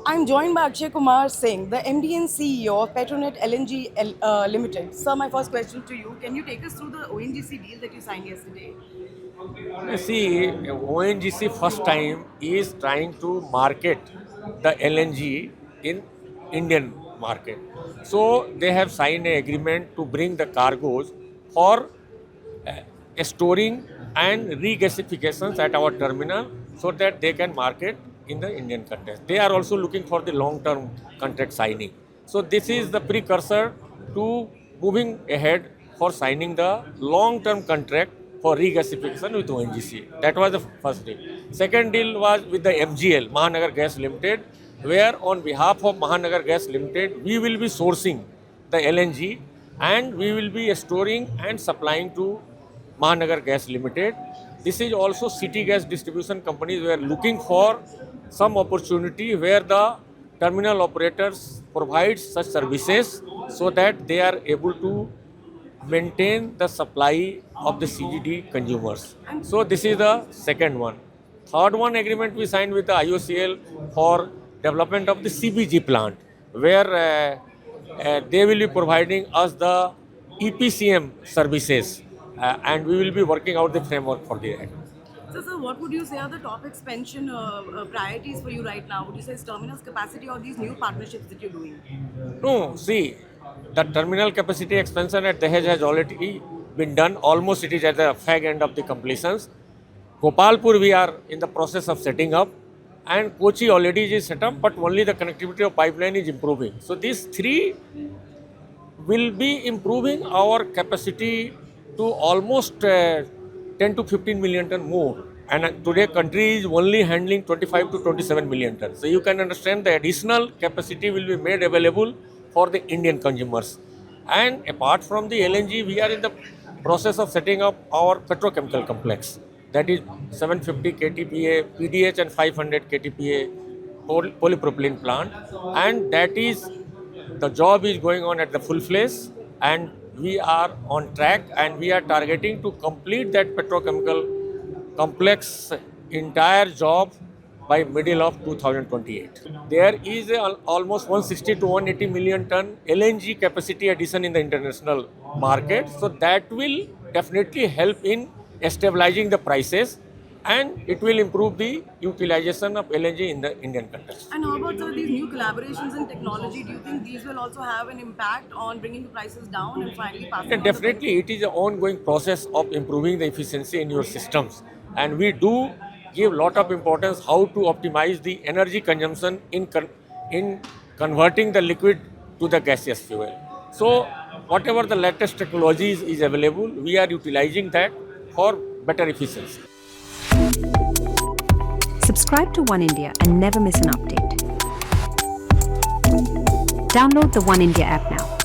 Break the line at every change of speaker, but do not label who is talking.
I'm joined by Akshay Kumar Singh, the MD and CEO of Petronet LNG Limited. Sir, my first question to you, can you take us through the ONGC deal that you signed yesterday?
You see, ONGC first time is trying to market the LNG in Indian market. So they have signed an agreement to bring the cargoes for storing and regasifications at our terminal so that they can market in the Indian context. They are also looking for the long-term contract signing. So this is the precursor to moving ahead for signing the long-term contract for regasification with ONGC. That was the first deal. Second deal was with the MGL, Mahanagar Gas Limited, where on behalf of Mahanagar Gas Limited, we will be sourcing the LNG and we will be storing and supplying to Mahanagar Gas Limited. This is also city gas distribution companies were looking for some opportunity where the terminal operators provide such services so that they are able to maintain the supply of the CGD consumers. So this is the second one. Third one agreement we signed with the IOCL for development of the CBG plant, where they will be providing us the EPCM services, and we will be working out the framework for that.
So, sir, what would you say are the top expansion priorities for you right now? Would you say it's terminal's capacity or these new partnerships that you're doing?
No, see, the terminal capacity expansion at Dahej has already been done. Almost it is at the fag end of the completions. Gopalpur we are in the process of setting up, and Kochi already is set up, but only the connectivity of pipeline is improving. So these three will be improving our capacity to almost 10 to 15 million ton more. And today country is only handling 25 to 27 million tons. So you can understand the additional capacity will be made available for the Indian consumers. And apart from the LNG, we are in the process of setting up our petrochemical complex. That is 750 KTPA PDH and 500 KTPA polypropylene plant. And that is the job is going on at the full fledged, and we are on track, and we are targeting to complete that petrochemical complex entire job by middle of 2028. There is almost 160 to 180 million ton LNG capacity addition in the international market. So that will definitely help in stabilizing the prices, and it will improve the utilization of LNG in the Indian context.
And how about sir, these new collaborations in technology? Do you think these will also have an impact on bringing the prices down and finally passing
And
on the
definitely, it is an ongoing process of improving the efficiency in your systems, and we do give lot of importance how to optimize the energy consumption in converting the liquid to the gaseous fuel. So, whatever the latest technologies is available, we are utilizing that for better efficiency.
Subscribe to One India and never miss an update. Download the One India app now.